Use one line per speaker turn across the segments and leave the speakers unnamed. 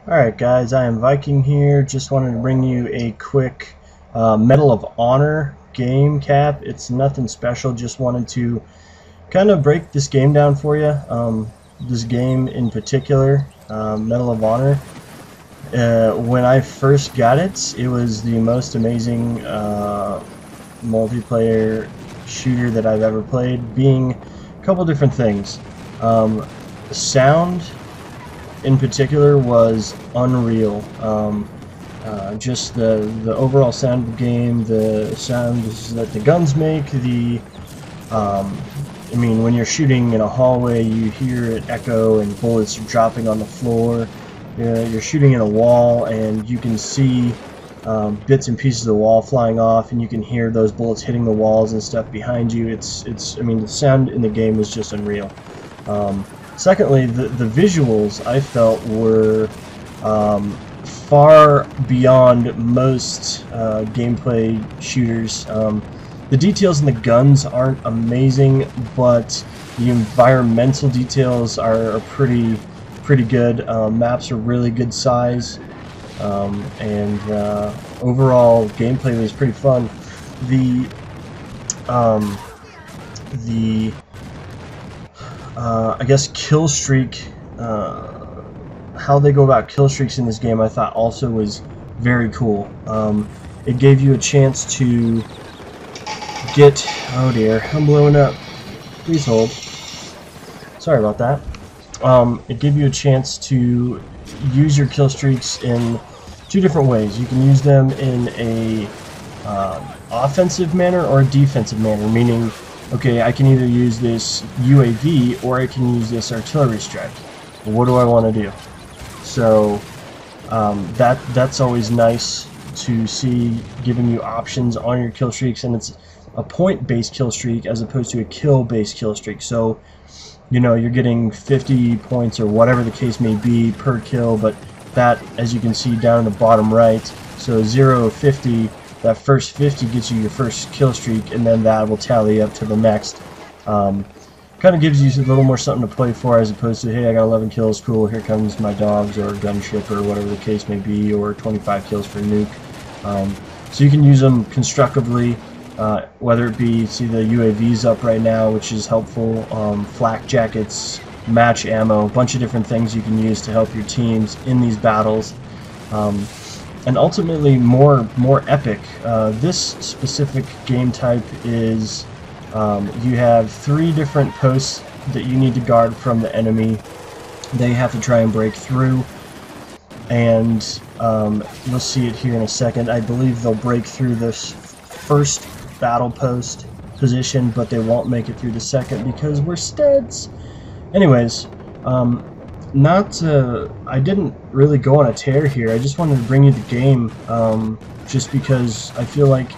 Alright guys, I am Viking here. Just wanted to bring you a quick Medal of Honor game cap. It's nothing special, just wanted to kind of break this game down for you. This game in particular, Medal of Honor. When I first got it, it was the most amazing multiplayer shooter that I've ever played, being a couple different things. Sound in particular was unreal. Just the overall sound of the game, the sounds that the guns make, I mean, when you're shooting in a hallway, you hear it echo and bullets are dropping on the floor. You're shooting in a wall and you can see bits and pieces of the wall flying off, and you can hear those bullets hitting the walls and stuff behind you. I mean, the sound in the game was just unreal. Secondly, the visuals I felt were far beyond most gameplay shooters. The details in the guns aren't amazing, but the environmental details are pretty good. Maps are really good size, and overall gameplay was pretty fun. I guess kill streak, how they go about kill streaks in this game, I thought also was very cool. It gave you a chance to get, oh dear, I'm blowing up, please hold, sorry about that. It gave you a chance to use your kill streaks in two different ways. You can use them in a offensive manner or a defensive manner, meaning, okay, I can either use this UAV or I can use this artillery strike. What do I want to do? So that's always nice to see, giving you options on your kill streaks, and it's a point-based kill streak as opposed to a kill-based kill streak. So, you know, you're getting 50 points or whatever the case may be per kill, but that, as you can see down in the bottom right, so 0 of 50, that first 50 gets you your first kill streak, and then that will tally up to the next. Kind of gives you a little more something to play for, as opposed to, hey, I got 11 kills, cool, here comes my dogs or gunship or whatever the case may be, or 25 kills for nuke. So you can use them constructively, whether it be, see the UAVs up right now, which is helpful, flak jackets, match ammo, a bunch of different things you can use to help your teams in these battles. And ultimately more epic. This specific game type is, you have 3 different posts that you need to guard from the enemy. They have to try and break through, and you'll see it here in a second. I believe they'll break through this first battle post position, but they won't make it through the second because we're studs. Anyways, I didn't really go on a tear here. I just wanted to bring you the game, just because I feel like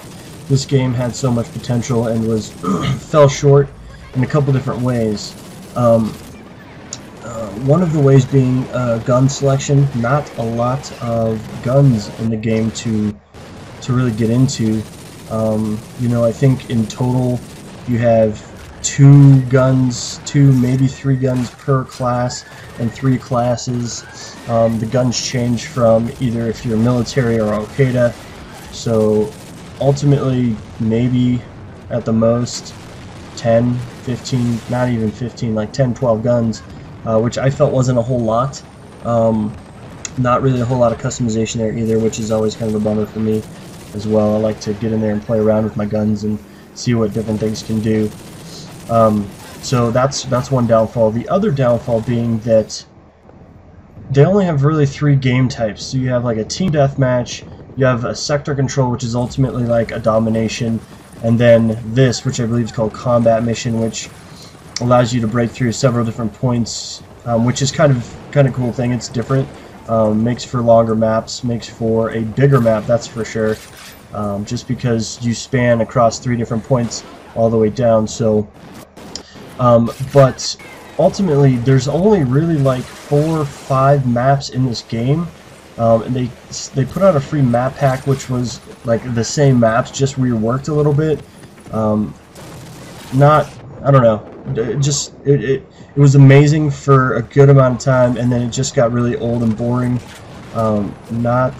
this game had so much potential and was fell short in a couple different ways. One of the ways being gun selection. Not a lot of guns in the game to really get into. You know, I think in total you have 2 guns, 2 maybe 3 guns per class, and 3 classes. The guns change from either if you're military or Al-Qaeda. So ultimately, maybe at the most 10, 15, not even 15, like 10, 12 guns, which I felt wasn't a whole lot. Not really a whole lot of customization there either, which is always kind of a bummer for me as well. I like to get in there and play around with my guns and see what different things can do. So that's one downfall. The other downfall being that they only have really 3 game types. So you have like a team deathmatch, you have a sector control, which is ultimately like a domination, and then this, which I believe is called combat mission, which allows you to break through several different points, which is kind of cool thing. It's different, makes for longer maps, makes for a bigger map, that's for sure, just because you span across 3 different points all the way down. So but ultimately there's only really like 4 or 5 maps in this game, and they put out a free map pack which was like the same maps, just reworked a little bit. Not, I don't know, it was amazing for a good amount of time, and then it just got really old and boring. Not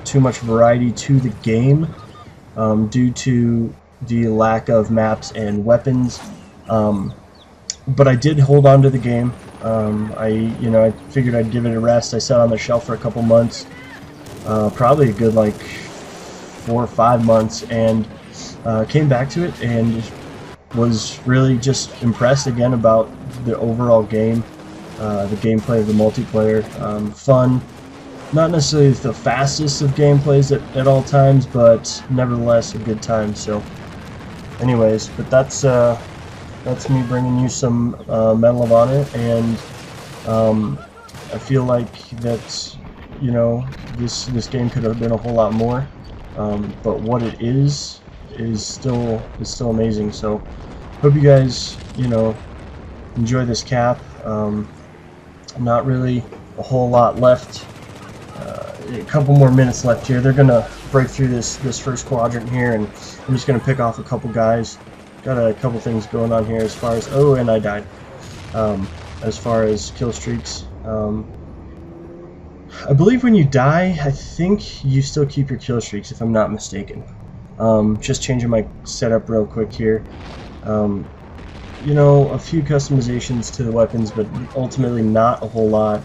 too much variety to the game due to the lack of maps and weapons. But I did hold on to the game. I figured I'd give it a rest. I sat on the shelf for a couple months, probably a good like 4 or 5 months, and came back to it and was really just impressed again about the overall game, the gameplay of the multiplayer. Fun, not necessarily the fastest of gameplays at all times, but nevertheless a good time. So anyways, but that's me bringing you some Medal of Honor, and I feel like that, you know, this game could have been a whole lot more, but what it is still amazing. So hope you guys, you know, enjoy this cap. Not really a whole lot left. A couple more minutes left here. They're gonna break through this first quadrant here, and I'm just gonna pick off a couple guys. Got a couple things going on here as far as, oh, and I died. As far as kill streaks, I believe when you die, I think you still keep your kill streaks, if I'm not mistaken. Just changing my setup real quick here. You know, a few customizations to the weapons, but ultimately not a whole lot.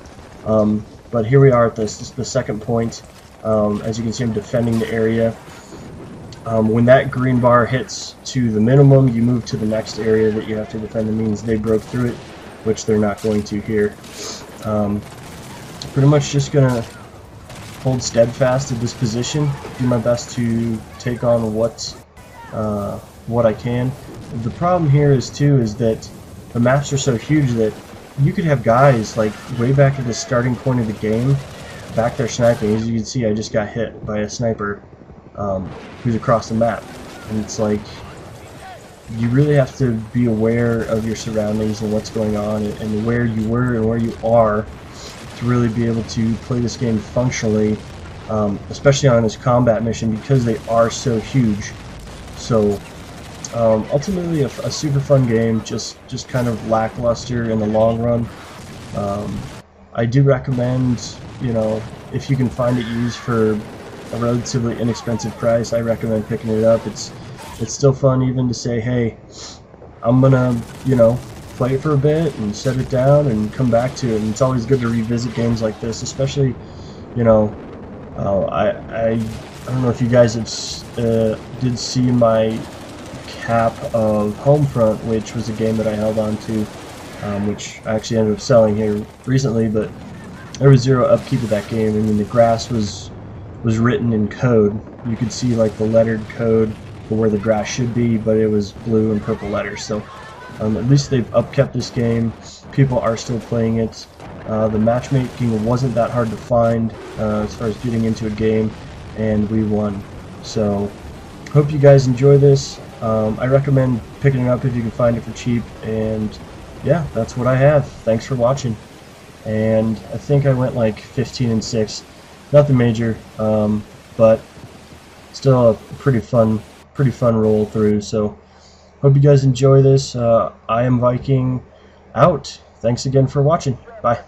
But here we are at the second point. As you can see, I'm defending the area. When that green bar hits to the minimum, you move to the next area that you have to defend. That means they broke through it, which they're not going to here. Pretty much just gonna hold steadfast at this position, do my best to take on what I can. The problem here is that the maps are so huge that you could have guys like way back at the starting point of the game back there sniping. As you can see, I just got hit by a sniper who's across the map, and it's like you really have to be aware of your surroundings and what's going on, and where you were and where you are, to really be able to play this game functionally, especially on this combat mission, because they are so huge. So ultimately a super fun game, just kind of lackluster in the long run. I do recommend, you know, if you can find it used for a relatively inexpensive price, I recommend picking it up. It's still fun even to say, hey, I'm gonna, you know, play it for a bit and set it down and come back to it. And it's always good to revisit games like this, especially, you know, I don't know if you guys have did see my cap of Homefront, which was a game that I held on to, which I actually ended up selling here recently, but there was zero upkeep of that game. I mean, the grass was written in code. You could see like the lettered code for where the grass should be, but it was blue and purple letters. So at least they've upkept this game. People are still playing it. The matchmaking wasn't that hard to find as far as getting into a game, and we won. So hope you guys enjoy this. I recommend picking it up if you can find it for cheap, and yeah, that's what I have. Thanks for watching. And I think I went like 15-6. Nothing major, but still a pretty fun roll through. So hope you guys enjoy this. I am Viking out. Thanks again for watching. Bye.